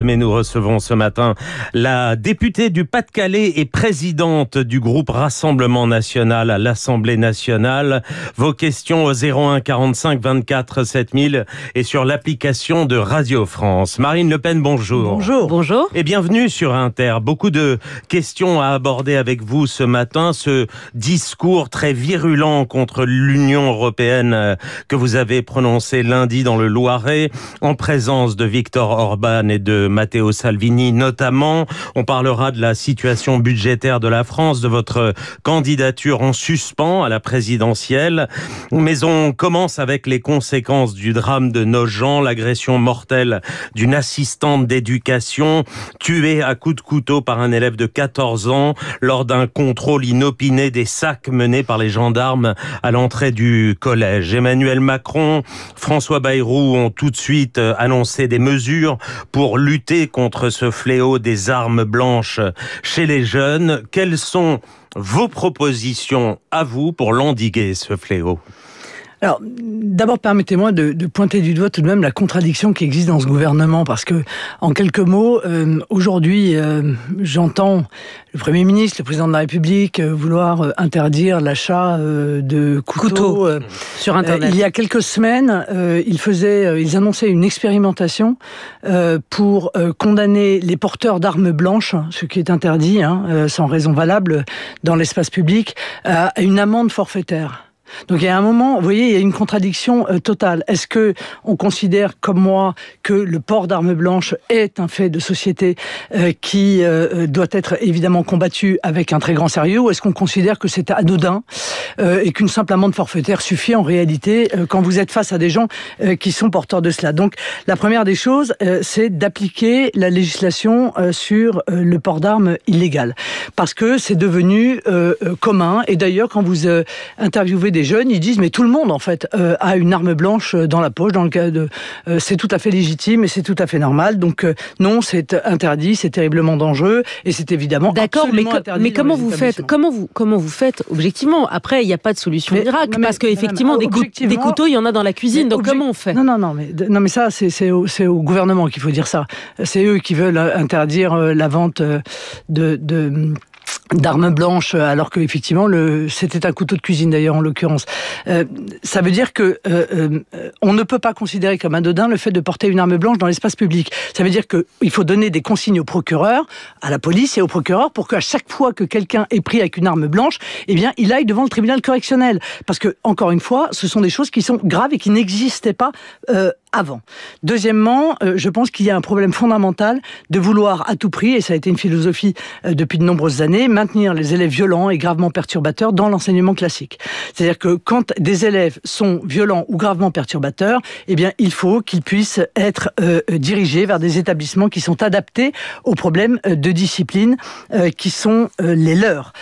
Mais nous recevons ce matin la députée du Pas-de-Calais et présidente du groupe Rassemblement National à l'Assemblée nationale. Vos questions au 01 45 24 7000 et sur l'application de Radio France. Marine Le Pen, bonjour. Bonjour. Bonjour. Et bienvenue sur Inter. Beaucoup de questions à aborder avec vous ce matin. Ce discours très virulent contre l'Union européenne que vous avez prononcé lundi dans le Loiret en présence de Viktor Orban et de Matteo Salvini notamment. On parlera de la situation budgétaire de la France, de votre candidature en suspens à la présidentielle. Mais on commence avec les conséquences du drame de Nogent, l'agression mortelle d'une assistante d'éducation tuée à coups de couteau par un élève de 14 ans lors d'un contrôle inopiné des sacs menés par les gendarmes à l'entrée du collège. Emmanuel Macron, François Bayrou ont tout de suite annoncé des mesures pour lutter contre ce fléau des armes blanches chez les jeunes. Quelles sont vos propositions à vous pour l'endiguer, ce fléau ? Alors, d'abord, permettez-moi de pointer du doigt tout de même la contradiction qui existe dans ce gouvernement, parce que, en quelques mots, aujourd'hui, j'entends le Premier ministre, le Président de la République vouloir interdire l'achat de couteaux sur Internet. Il y a quelques semaines, ils annonçaient une expérimentation pour condamner les porteurs d'armes blanches, ce qui est interdit, sans raison valable, dans l'espace public, à une amende forfaitaire. Donc il y a un moment, vous voyez, il y a une contradiction totale. Est-ce que on considère, comme moi, que le port d'armes blanches est un fait de société qui doit être évidemment combattu avec un très grand sérieux, ou est-ce qu'on considère que c'est anodin et qu'une simple amende forfaitaire suffit en réalité quand vous êtes face à des gens qui sont porteurs de cela? Donc la première des choses, c'est d'appliquer la législation sur le port d'armes illégal, parce que c'est devenu commun. Et d'ailleurs, quand vous interviewez des jeunes, ils disent mais tout le monde en fait a une arme blanche dans la poche, dans le cas de c'est tout à fait légitime et c'est tout à fait normal. Donc non, c'est interdit, c'est terriblement dangereux et c'est évidemment absolument interdit. Mais comment vous faites objectivement? Après, il n'y a pas de solution miracle, parce qu'effectivement des couteaux, il y en a dans la cuisine. Donc comment on fait? Non, mais ça c'est au gouvernement qu'il faut dire ça. C'est eux qui veulent interdire la vente d'armes blanches, alors que effectivement c'était un couteau de cuisine d'ailleurs en l'occurrence. Ça veut dire que on ne peut pas considérer comme anodin le fait de porter une arme blanche dans l'espace public. Ça veut dire qu'il faut donner des consignes au procureur, à la police et au procureur pour qu'à chaque fois que quelqu'un est pris avec une arme blanche, eh bien il aille devant le tribunal correctionnel. Parce que encore une fois, ce sont des choses qui sont graves et qui n'existaient pas avant. Deuxièmement, je pense qu'il y a un problème fondamental de vouloir à tout prix, et ça a été une philosophie depuis de nombreuses années, maintenir les élèves violents et gravement perturbateurs dans l'enseignement classique. C'est-à-dire que quand des élèves sont violents ou gravement perturbateurs, eh bien, il faut qu'ils puissent être dirigés vers des établissements qui sont adaptés aux problèmes de discipline qui sont les leurs.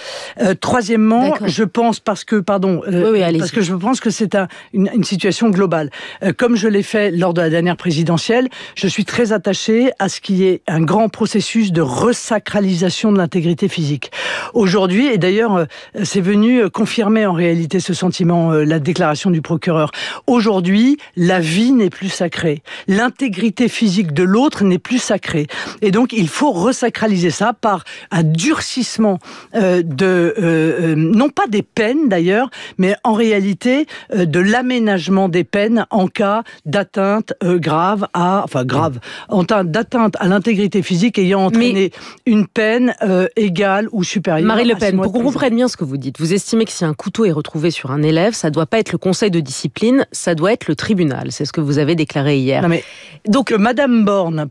Troisièmement, je pense parce que je pense que c'est une situation globale. Comme je l'ai fait lors de la dernière présidentielle, je suis très attaché à ce qu'il y ait un grand processus de resacralisation de l'intégrité physique. Aujourd'hui, et d'ailleurs, c'est venu confirmer en réalité ce sentiment, la déclaration du procureur. Aujourd'hui, la vie n'est plus sacrée. L'intégrité physique de l'autre n'est plus sacrée. Et donc, il faut resacraliser ça par un durcissement non pas des peines d'ailleurs, mais en réalité de l'aménagement des peines en cas d'atteinte d'atteinte à l'intégrité physique ayant entraîné une peine égale ou supérieure. Marine Le Pen, pour qu'on comprenne bien ce que vous dites, vous estimez que si un couteau est retrouvé sur un élève, ça ne doit pas être le conseil de discipline, ça doit être le tribunal. C'est ce que vous avez déclaré hier. Non mais, donc que Madame Borne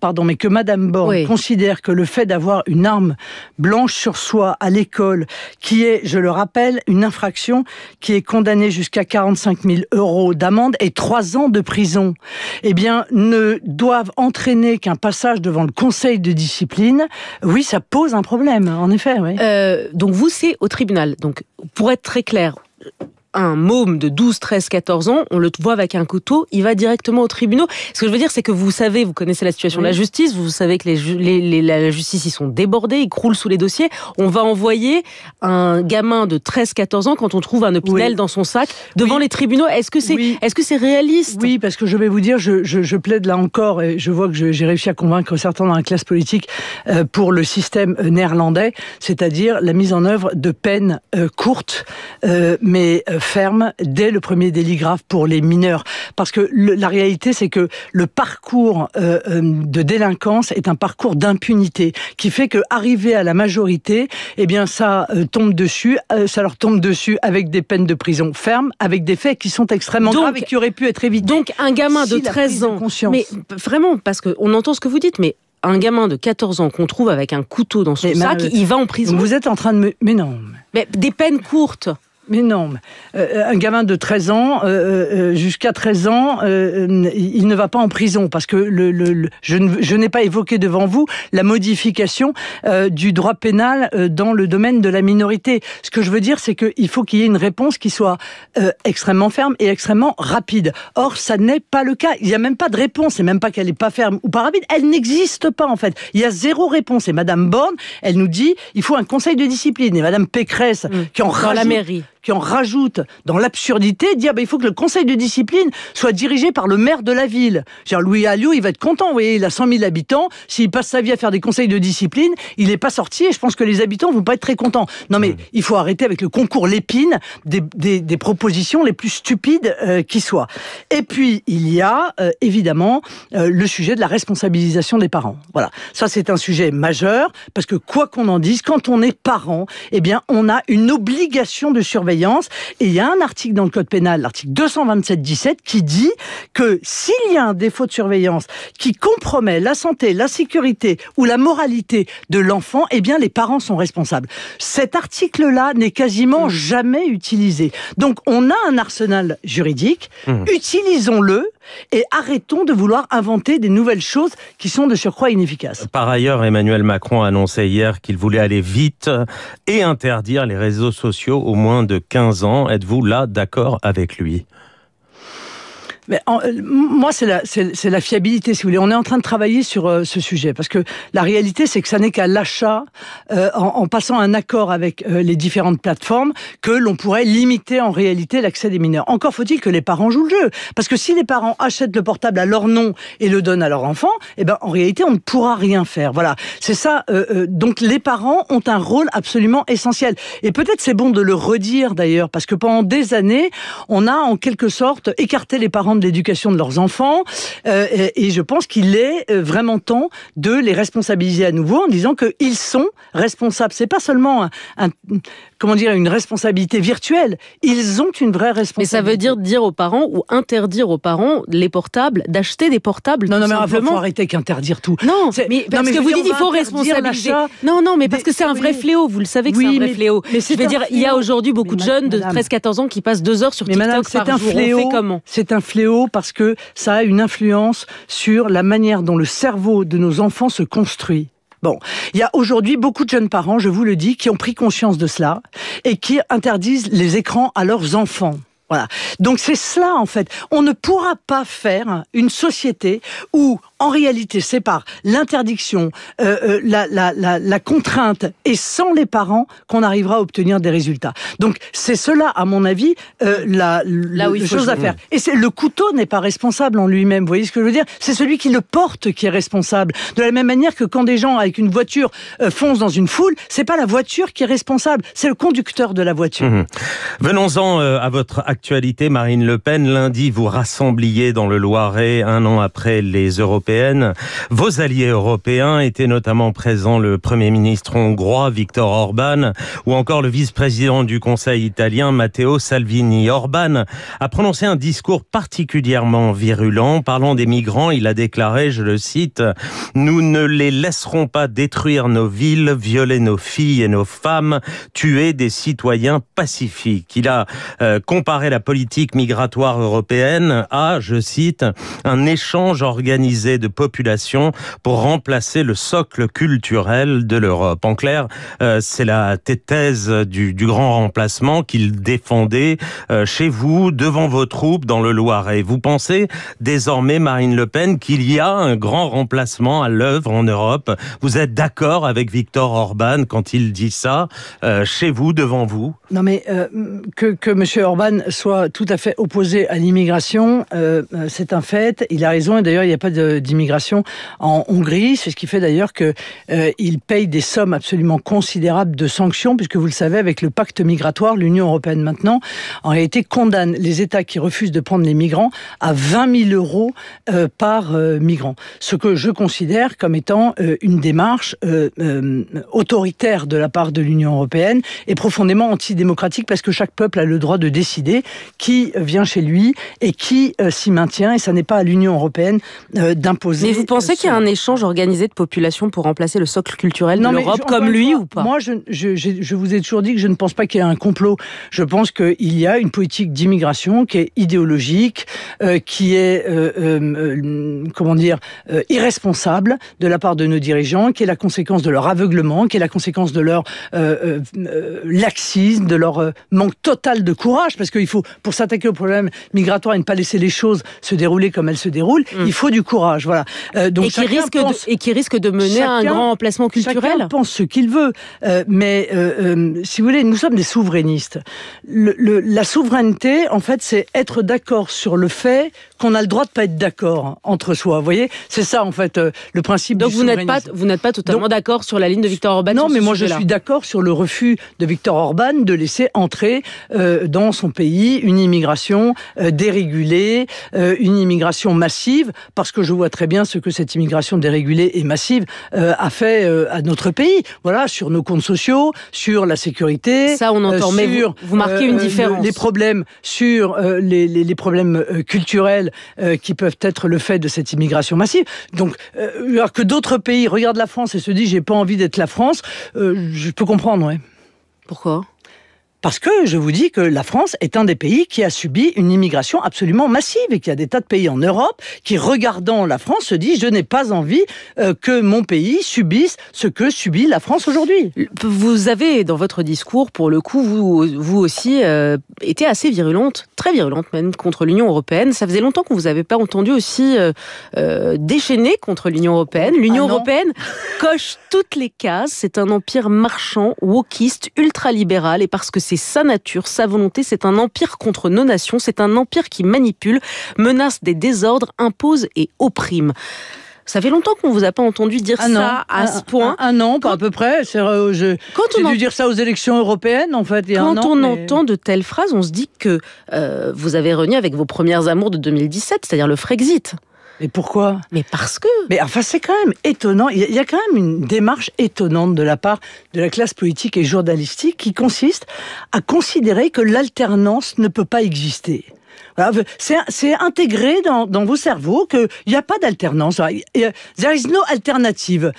considère que le fait d'avoir une arme blanche sur soi à l'école, qui est, je le rappelle, une infraction qui est condamnée jusqu'à 45 000 € d'amende et 3 ans de prison, eh bien, ne doivent entraîner qu'un passage devant le conseil de discipline. Oui, ça pose un problème, en effet. Oui. Donc vous, c'est au tribunal. Donc, pour être très clair, un môme de 12, 13, 14 ans, on le voit avec un couteau, il va directement au tribunal. Ce que je veux dire, c'est que vous connaissez la situation de la justice, vous savez que la justice, ils sont débordés, ils croulent sous les dossiers. On va envoyer un gamin de 13, 14 ans, quand on trouve un Opinel dans son sac, devant les tribunaux. Est-ce que c'est réaliste? Oui, parce que je vais vous dire, je plaide là encore, et je vois que j'ai réussi à convaincre certains dans la classe politique pour le système néerlandais, c'est-à-dire la mise en œuvre de peines courtes, mais fermes, dès le premier délit grave pour les mineurs. Parce que la réalité, c'est que le parcours de délinquance est un parcours d'impunité, qui fait que arrivé à la majorité, eh bien ça tombe dessus, ça leur tombe dessus avec des peines de prison fermes, avec des faits qui sont extrêmement graves et qui auraient pu être évités. Donc un gamin de 13 ans, mais vraiment, parce qu'on entend ce que vous dites, mais un gamin de 14 ans qu'on trouve avec un couteau dans son sac, il va en prison. Vous êtes en train de me... Mais non. Mais des peines courtes. Mais non, un gamin de 13 ans, jusqu'à 13 ans, il ne va pas en prison parce que je n'ai pas évoqué devant vous la modification du droit pénal dans le domaine de la minorité. Ce que je veux dire, c'est qu'il faut qu'il y ait une réponse qui soit extrêmement ferme et extrêmement rapide. Or, ça n'est pas le cas. Il n'y a même pas de réponse. C'est même pas qu'elle n'est pas ferme ou pas rapide. Elle n'existe pas, en fait. Il y a zéro réponse. Et Madame Borne, elle nous dit, il faut un conseil de discipline. Et Madame Pécresse, qui en rajoute... Dans la mairie. Qui en rajoute dans l'absurdité, dit il faut que le conseil de discipline soit dirigé par le maire de la ville. Louis Alliot, il va être content, vous voyez, il a 100 000 habitants, s'il passe sa vie à faire des conseils de discipline, il n'est pas sorti et je pense que les habitants vont pas être très contents. Non mais il faut arrêter avec le concours Lépine des propositions les plus stupides qui soient. Et puis il y a évidemment le sujet de la responsabilisation des parents. Voilà, ça c'est un sujet majeur parce que quoi qu'on en dise, quand on est parent, eh bien on a une obligation de surveillance. Et il y a un article dans le Code pénal, l'article 227-17, qui dit que s'il y a un défaut de surveillance qui compromet la santé, la sécurité ou la moralité de l'enfant, eh bien les parents sont responsables. Cet article-là n'est quasiment jamais utilisé. Donc on a un arsenal juridique, utilisons-le et arrêtons de vouloir inventer des nouvelles choses qui sont de surcroît inefficaces. Par ailleurs, Emmanuel Macron a annoncé hier qu'il voulait aller vite et interdire les réseaux sociaux aux moins de 15 ans. Êtes-vous là d'accord avec lui ? Mais moi, c'est la fiabilité, si vous voulez. On est en train de travailler sur ce sujet, parce que la réalité, c'est que ça n'est qu'à l'achat, en passant un accord avec les différentes plateformes, que l'on pourrait limiter en réalité l'accès des mineurs. Encore faut-il que les parents jouent le jeu, parce que si les parents achètent le portable à leur nom et le donnent à leur enfant, eh ben en réalité, on ne pourra rien faire. Voilà, c'est ça. Donc les parents ont un rôle absolument essentiel. Et peut-être c'est bon de le redire d'ailleurs, parce que pendant des années, on a en quelque sorte écarté les parents de l'éducation de leurs enfants et je pense qu'il est vraiment temps de les responsabiliser à nouveau en disant qu'ils sont responsables. C'est pas seulement une responsabilité virtuelle. Ils ont une vraie responsabilité. Mais ça veut dire aux parents ou interdire aux parents les portables, d'acheter des portables. Non, mais il faut arrêter qu'interdire tout. Non, mais parce que vous dites il faut responsabiliser. Non, mais parce que c'est un vrai fléau. Vous le savez que c'est un vrai fléau. Mais je veux dire, il y a aujourd'hui beaucoup de jeunes de 13-14 ans qui passent 2 heures sur TikTok par jour. On fait comment ? C'est un fléau parce que ça a une influence sur la manière dont le cerveau de nos enfants se construit. Bon, il y a aujourd'hui beaucoup de jeunes parents, je vous le dis, qui ont pris conscience de cela et qui interdisent les écrans à leurs enfants. Voilà. Donc c'est cela en fait. On ne pourra pas faire une société où en réalité c'est par l'interdiction, la contrainte et sans les parents qu'on arrivera à obtenir des résultats. Donc c'est cela à mon avis la chose à faire. Et le couteau n'est pas responsable en lui-même. Vous voyez ce que je veux dire ? C'est celui qui le porte qui est responsable. De la même manière que quand des gens avec une voiture foncent dans une foule, c'est pas la voiture qui est responsable, c'est le conducteur de la voiture. Venons-en à votre actualité, Marine Le Pen. Lundi, vous rassembliez dans le Loiret, 1 an après les européennes. Vos alliés européens étaient notamment présents le Premier ministre hongrois, Viktor Orban, ou encore le vice-président du Conseil italien, Matteo Salvini. Orban a prononcé un discours particulièrement virulent. Parlant des migrants, il a déclaré, je le cite, « Nous ne les laisserons pas détruire nos villes, violer nos filles et nos femmes, tuer des citoyens pacifiques ». Il a comparé la politique migratoire européenne à, je cite, un échange organisé milliers de population pour remplacer le socle culturel de l'Europe. En clair, c'est la thèse du grand remplacement qu'il défendait chez vous, devant vos troupes dans le Loiret. Vous pensez désormais, Marine Le Pen, qu'il y a un grand remplacement à l'œuvre en Europe? Vous êtes d'accord avec Viktor Orban quand il dit ça, chez vous, devant vous? Non mais que M. Orban soit tout à fait opposé à l'immigration, c'est un fait. Il a raison, et d'ailleurs il n'y a pas d'immigration en Hongrie. C'est ce qui fait d'ailleurs qu'il paye des sommes absolument considérables de sanctions, puisque vous le savez, avec le pacte migratoire, l'Union européenne maintenant, en réalité, condamne les États qui refusent de prendre les migrants à 20 000 € par migrant. Ce que je considère comme étant une démarche autoritaire de la part de l'Union européenne et profondément antidémocratique, parce que chaque peuple a le droit de décider qui vient chez lui et qui s'y maintient, et ça n'est pas à l'Union européenne d'imposer. Mais vous pensez qu'il y a un échange organisé de population pour remplacer le socle culturel de l'Europe comme lui ou pas? Moi, je vous ai toujours dit que je ne pense pas qu'il y ait un complot. Je pense qu'il y a une politique d'immigration qui est idéologique, qui est irresponsable de la part de nos dirigeants, qui est la conséquence de leur aveuglement, qui est la conséquence de leur laxisme, de leur manque total de courage, parce qu'il faut, pour s'attaquer au problème migratoire et ne pas laisser les choses se dérouler comme elles se déroulent, il faut du courage. Voilà. Donc et qui risque de mener à un grand emplacement culturel. Chacun pense ce qu'il veut, mais si vous voulez, nous sommes des souverainistes. La souveraineté, en fait, c'est être d'accord sur le fait qu'on a le droit de pas être d'accord entre soi. Vous voyez, c'est ça en fait le principe. Donc du souverainisme. vous n'êtes pas totalement d'accord sur la ligne de Viktor Orban? Non, mais moi je suis d'accord sur le refus de Viktor Orban de laisser entrer dans son pays une immigration dérégulée, une immigration massive, parce que je vois très bien ce que cette immigration dérégulée et massive a fait à notre pays. Voilà, sur nos comptes sociaux, sur la sécurité. Ça, on entend, mais vous marquez une différence. Les problèmes sur les problèmes culturels qui peuvent être le fait de cette immigration massive. Donc, alors que d'autres pays regardent la France et se disent « j'ai pas envie d'être la France », je peux comprendre, ouais. Pourquoi ? Parce que je vous dis que la France est un des pays qui a subi une immigration absolument massive et qu'il y a des tas de pays en Europe qui, regardant la France, se disent « je n'ai pas envie que mon pays subisse ce que subit la France aujourd'hui ». Vous avez, dans votre discours, pour le coup, vous aussi, été assez virulente, très virulente même, contre l'Union européenne. Ça faisait longtemps qu'on vous avait pas entendu aussi déchaîner contre l'Union européenne. L'Union européenne coche toutes les cases. C'est un empire marchand, wokiste, ultralibéral, et parce que c'est sa nature, sa volonté, c'est un empire contre nos nations, c'est un empire qui manipule, menace des désordres, impose et opprime. Ça fait longtemps qu'on ne vous a pas entendu dire ça à ce point. Un an, pas à peu près. J'ai dû dire ça aux élections européennes, en fait, il y a un an. Quand on entend de telles phrases, on se dit que vous avez renié avec vos premières amours de 2017, c'est-à-dire le Frexit. Mais pourquoi ? Mais parce que... Mais enfin, c'est quand même étonnant. Il y a quand même une démarche étonnante de la part de la classe politique et journalistique qui consiste à considérer que l'alternance ne peut pas exister. Voilà, c'est intégré dans vos cerveaux qu'il n'y a pas d'alternance. There is no alternative,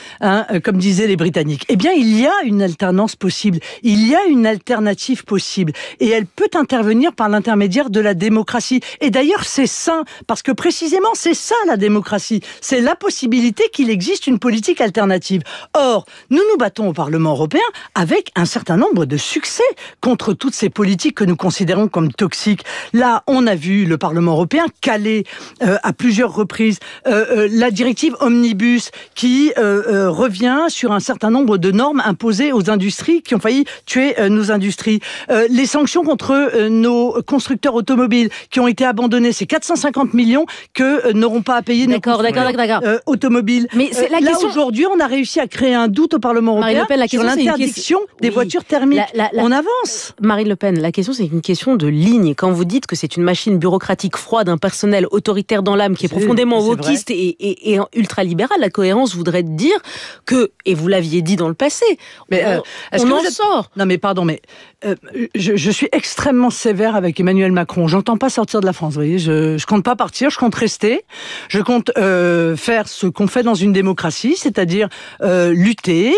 comme disaient les Britanniques. Eh bien, il y a une alternance possible. Il y a une alternative possible. Et elle peut intervenir par l'intermédiaire de la démocratie. Et d'ailleurs, c'est sain, parce que précisément, c'est ça la démocratie. C'est la possibilité qu'il existe une politique alternative. Or, nous nous battons au Parlement européen avec un certain nombre de succès contre toutes ces politiques que nous considérons comme toxiques. Là, on a vu le Parlement européen caler à plusieurs reprises la directive Omnibus qui revient sur un certain nombre de normes imposées aux industries qui ont failli tuer nos industries. Les sanctions contre nos constructeurs automobiles qui ont été abandonnés, c'est 450 millions que n'auront pas à payer nos constructeurs automobiles. Mais c'est la question... aujourd'hui, on a réussi à créer un doute au Parlement européen sur l'interdiction des voitures thermiques. On avance. Marine Le Pen, la question, c'est une question de ligne. Quand vous dites que c'est une machine bureaucratique froide, un personnel autoritaire dans l'âme qui est profondément wokiste et ultralibéral, la cohérence voudrait dire que, et vous l'aviez dit dans le passé, on en sort. Non mais pardon, mais je suis extrêmement sévère avec Emmanuel Macron. J'entends pas sortir de la France, vous voyez. Je compte pas partir, je compte rester. Je compte faire ce qu'on fait dans une démocratie, c'est-à-dire lutter,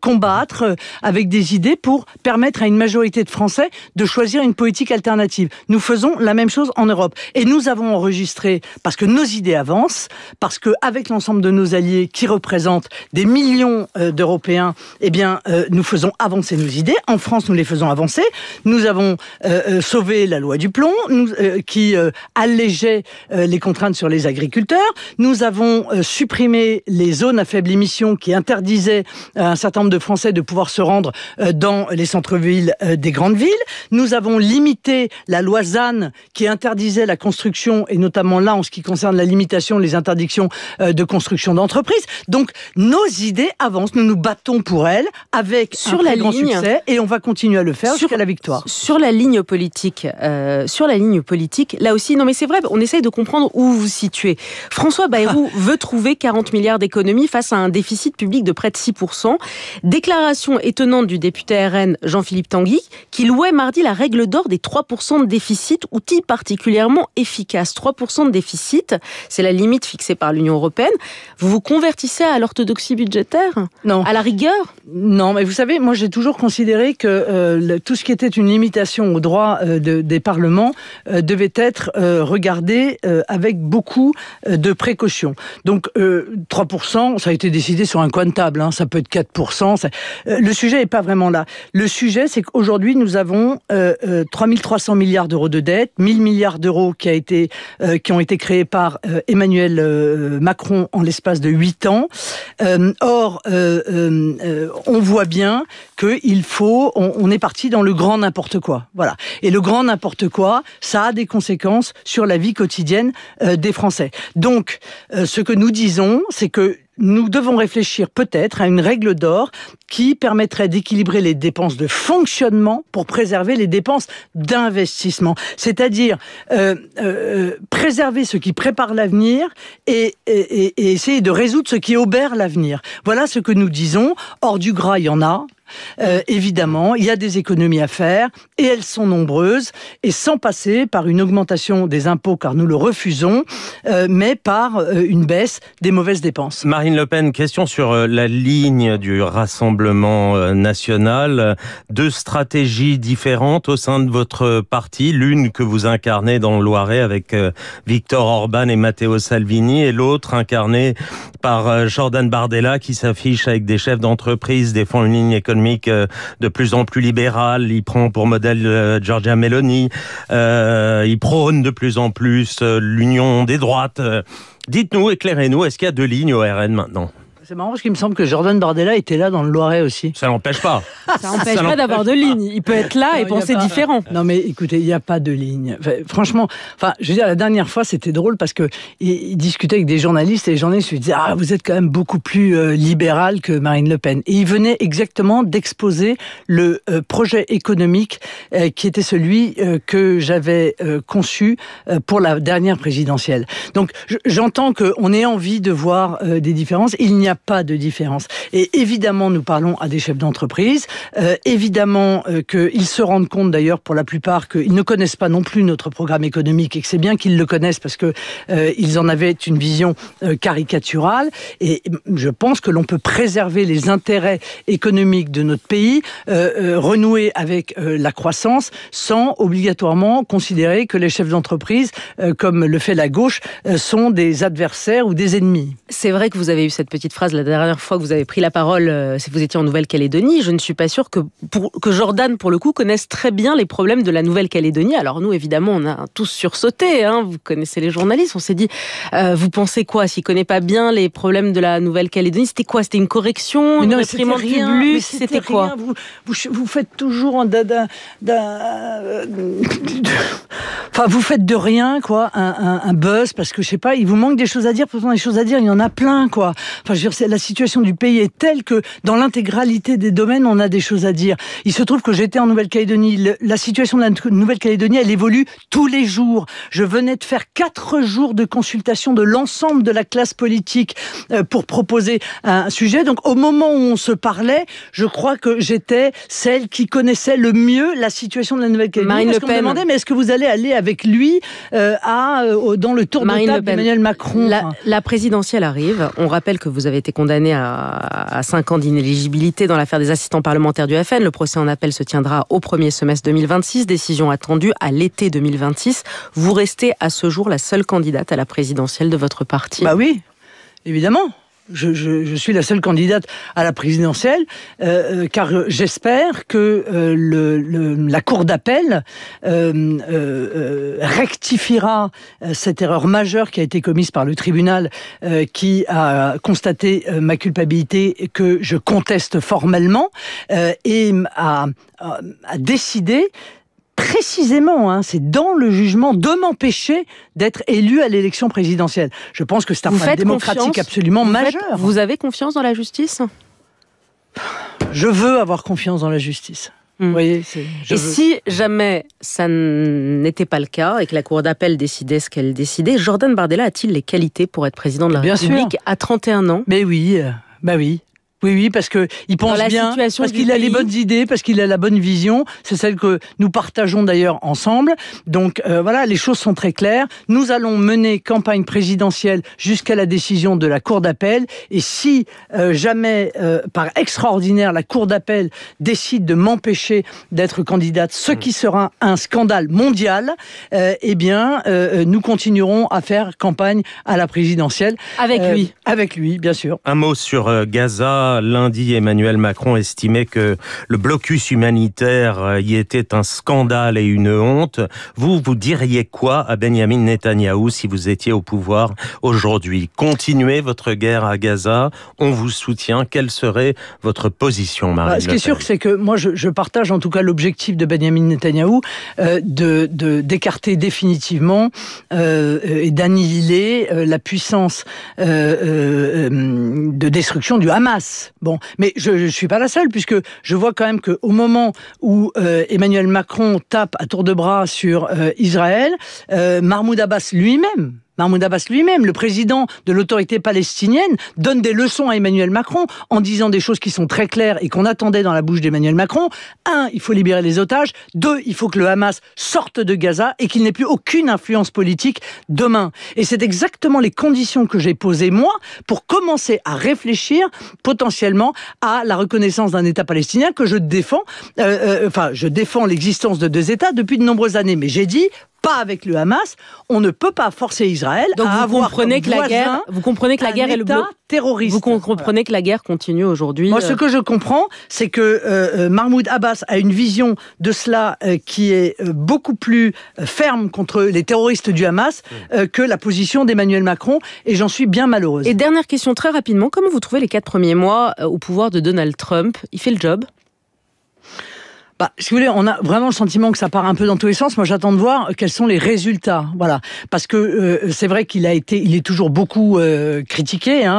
combattre avec des idées pour permettre à une majorité de Français de choisir une politique alternative. Nous faisons la même chose en Europe. Et nous avons enregistré, parce que nos idées avancent, parce qu'avec l'ensemble de nos alliés qui représentent des millions d'Européens, eh bien, nous faisons avancer nos idées. En France, nous les faisons avancer. Nous avons sauvé la loi du plomb, qui allégeait les contraintes sur les agriculteurs. Nous avons supprimé les zones à faible émission qui interdisaient à un certain nombre de Français de pouvoir se rendre dans les centres-villes des grandes villes. Nous avons limité la loi ZAN qui interdisait la construction, et notamment là en ce qui concerne la limitation, les interdictions de construction d'entreprises. Donc nos idées avancent, nous nous battons pour elles avec un très grand succès, et on va continuer à le faire jusqu'à la victoire. Sur la ligne politique, là aussi, non mais c'est vrai, on essaye de comprendre où vous vous situez. François Bayrou veut trouver 40 milliards d'économies face à un déficit public de près de 6%. Déclaration étonnante du député RN Jean-Philippe Tanguy, qui louait mardi la règle d'or des 3% de déficit, outil particulièrement efficace. 3% de déficit, c'est la limite fixée par l'Union européenne. Vous vous convertissez à l'orthodoxie budgétaire ? Non. À la rigueur ? Non, mais vous savez, moi j'ai toujours considéré que tout ce qui était une limitation aux droits des parlements devait être regardé avec beaucoup de précautions. Donc 3%, ça a été décidé sur un coin de table, ça peut être 4%. Le sujet n'est pas vraiment là. Le sujet, c'est qu'aujourd'hui, nous avons 3300 milliards d'euros de dette, 1000 milliards d'euros qui ont été créés par Emmanuel Macron en l'espace de 8 ans. Or, on voit bien on est parti dans le grand n'importe quoi. Voilà. Et le grand n'importe quoi, ça a des conséquences sur la vie quotidienne des Français. Donc, ce que nous disons, c'est que nous devons réfléchir peut-être à une règle d'or qui permettrait d'équilibrer les dépenses de fonctionnement pour préserver les dépenses d'investissement. C'est-à-dire préserver ce qui prépare l'avenir et essayer de résoudre ce qui obère l'avenir. Voilà ce que nous disons. Hors du gras, il y en a. Évidemment, il y a des économies à faire et elles sont nombreuses, et sans passer par une augmentation des impôts, car nous le refusons, mais par une baisse des mauvaises dépenses. Marine Le Pen, question sur la ligne du Rassemblement national. Deux stratégies différentes au sein de votre parti, l'une que vous incarnez dans le Loiret avec Viktor Orban et Matteo Salvini, et l'autre incarnée par Jordan Bardella qui s'affiche avec des chefs d'entreprise, défend une ligne économique de plus en plus libérale. Il prend pour modèle Giorgia Meloni. Il prône de plus en plus l'union des droites. Dites-nous, éclairez-nous, est-ce qu'il y a deux lignes au RN maintenant ? C'est marrant parce qu'il me semble que Jordan Bardella était là dans le Loiret aussi. Ça n'empêche pas. Ça n'empêche pas d'avoir deux lignes. Il peut être là et penser différent. Non mais écoutez, il n'y a pas de ligne. Franchement, je veux dire, la dernière fois c'était drôle parce que il discutait avec des journalistes et les journalistes lui disaient « Ah, vous êtes quand même beaucoup plus libéral que Marine Le Pen ». Et il venait exactement d'exposer le projet économique qui était celui que j'avais conçu pour la dernière présidentielle. Donc j'entends qu'on ait envie de voir des différences. Il n'y a pas de différence. Et évidemment, nous parlons à des chefs d'entreprise. Évidemment qu'ils se rendent compte d'ailleurs pour la plupart qu'ils ne connaissent pas non plus notre programme économique et que c'est bien qu'ils le connaissent parce que ils en avaient une vision caricaturale. Et je pense que l'on peut préserver les intérêts économiques de notre pays, renouer avec la croissance sans obligatoirement considérer que les chefs d'entreprise, comme le fait la gauche, sont des adversaires ou des ennemis. C'est vrai que vous avez eu cette petite phrase la dernière fois que vous avez pris la parole, c'est que vous étiez en Nouvelle-Calédonie. Je ne suis pas sûre que Jordan, pour le coup, connaisse très bien les problèmes de la Nouvelle-Calédonie. Alors nous, évidemment, on a tous sursauté. Vous connaissez les journalistes. On s'est dit, vous pensez quoi ? S'il ne connaît pas bien les problèmes de la Nouvelle-Calédonie, c'était quoi ? C'était une correction, une réprimande publique ? C'était quoi ? Vous faites toujours vous faites de rien, quoi, un buzz, parce que je sais pas, il vous manque des choses à dire. Pourtant, des choses à dire, il y en a plein, quoi. Enfin, je veux dire, la situation du pays est telle que dans l'intégralité des domaines, on a des choses à dire. Il se trouve que j'étais en Nouvelle-Calédonie. La situation de la Nouvelle-Calédonie, elle évolue tous les jours. Je venais de faire 4 jours de consultation de l'ensemble de la classe politique pour proposer un sujet. Donc, au moment où on se parlait, je crois que j'étais celle qui connaissait le mieux la situation de la Nouvelle-Calédonie. Marine Le Pen. On me demandait, mais est-ce que vous allez aller avec avec lui dans le tour de table d'Emmanuel Macron. La présidentielle arrive. On rappelle que vous avez été condamné à 5 ans d'inéligibilité dans l'affaire des assistants parlementaires du FN. Le procès en appel se tiendra au premier semestre 2026. Décision attendue à l'été 2026. Vous restez à ce jour la seule candidate à la présidentielle de votre parti. Bah oui, évidemment. Je suis la seule candidate à la présidentielle, car j'espère que la Cour d'appel rectifiera cette erreur majeure qui a été commise par le tribunal, qui a constaté ma culpabilité que je conteste formellement, et a décidé précisément, c'est dans le jugement, de m'empêcher d'être élu à l'élection présidentielle. Je pense que c'est un problème démocratique absolument majeur. Vous avez confiance dans la justice ? Je veux avoir confiance dans la justice. Vous voyez, si jamais ça n'était pas le cas et que la Cour d'appel décidait ce qu'elle décidait, Jordan Bardella a-t-il les qualités pour être président de la République à 31 ans ? Mais oui, Oui, parce que il pense bien, parce qu'il a les bonnes idées, parce qu'il a la bonne vision. C'est celle que nous partageons d'ailleurs ensemble. Donc voilà, les choses sont très claires. Nous allons mener campagne présidentielle jusqu'à la décision de la Cour d'appel. Et si jamais, par extraordinaire, la Cour d'appel décide de m'empêcher d'être candidate, ce qui sera un scandale mondial, nous continuerons à faire campagne à la présidentielle. Avec lui. Avec lui, bien sûr. Un mot sur Gaza. Lundi, Emmanuel Macron estimait que le blocus humanitaire y était un scandale et une honte. Vous diriez quoi à Benyamin Netanyahou si vous étiez au pouvoir aujourd'hui ? Continuez votre guerre à Gaza, on vous soutient. Quelle serait votre position, Marine Le Pen ? Ce qui est sûr, c'est que moi, je partage en tout cas l'objectif de Benyamin Netanyahou d'écarter définitivement et d'annihiler la puissance de destruction du Hamas. Bon, mais je ne suis pas la seule, puisque je vois quand même qu'au moment où Emmanuel Macron tape à tour de bras sur Israël, Mahmoud Abbas lui-même, le président de l'autorité palestinienne, donne des leçons à Emmanuel Macron en disant des choses qui sont très claires et qu'on attendait dans la bouche d'Emmanuel Macron. 1, il faut libérer les otages. 2, il faut que le Hamas sorte de Gaza et qu'il n'ait plus aucune influence politique demain. Et c'est exactement les conditions que j'ai posées, moi, pour commencer à réfléchir potentiellement à la reconnaissance d'un État palestinien que je défends. Je défends l'existence de 2 États depuis de nombreuses années. Mais j'ai dit, pas avec le Hamas, on ne peut pas forcer Israël à avoir comme voisin vous comprenez que la guerre est le bloc terroriste. Vous comprenez que la guerre continue aujourd'hui. Moi, ce que je comprends, c'est que Mahmoud Abbas a une vision de cela qui est beaucoup plus ferme contre les terroristes du Hamas que la position d'Emmanuel Macron, et j'en suis bien malheureuse. Et dernière question très rapidement, comment vous trouvez les 4 premiers mois au pouvoir de Donald Trump ? Il fait le job ? Si vous voulez, on a vraiment le sentiment que ça part un peu dans tous les sens. Moi, j'attends de voir quels sont les résultats. Voilà, parce que c'est vrai il est toujours beaucoup critiqué.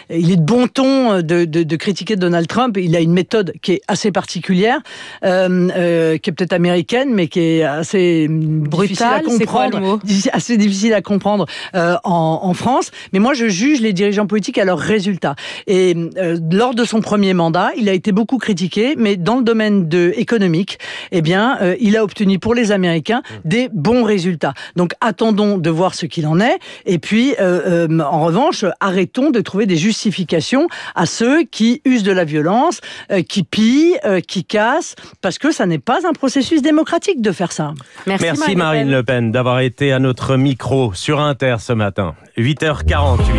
Il est de bon ton de critiquer Donald Trump. Il a une méthode qui est assez particulière, qui est peut-être américaine, mais qui est assez brutale, difficile à comprendre. Assez difficile à comprendre en France. Mais moi, je juge les dirigeants politiques à leurs résultats. Et lors de son premier mandat, il a été beaucoup critiqué, mais dans le domaine économique, il a obtenu pour les Américains des bons résultats. Donc attendons de voir ce qu'il en est. Et puis, en revanche, arrêtons de trouver des justifications à ceux qui usent de la violence, qui pillent, qui cassent, parce que ça n'est pas un processus démocratique de faire ça. Merci Marine Le Pen d'avoir été à notre micro sur Inter ce matin. 8h48.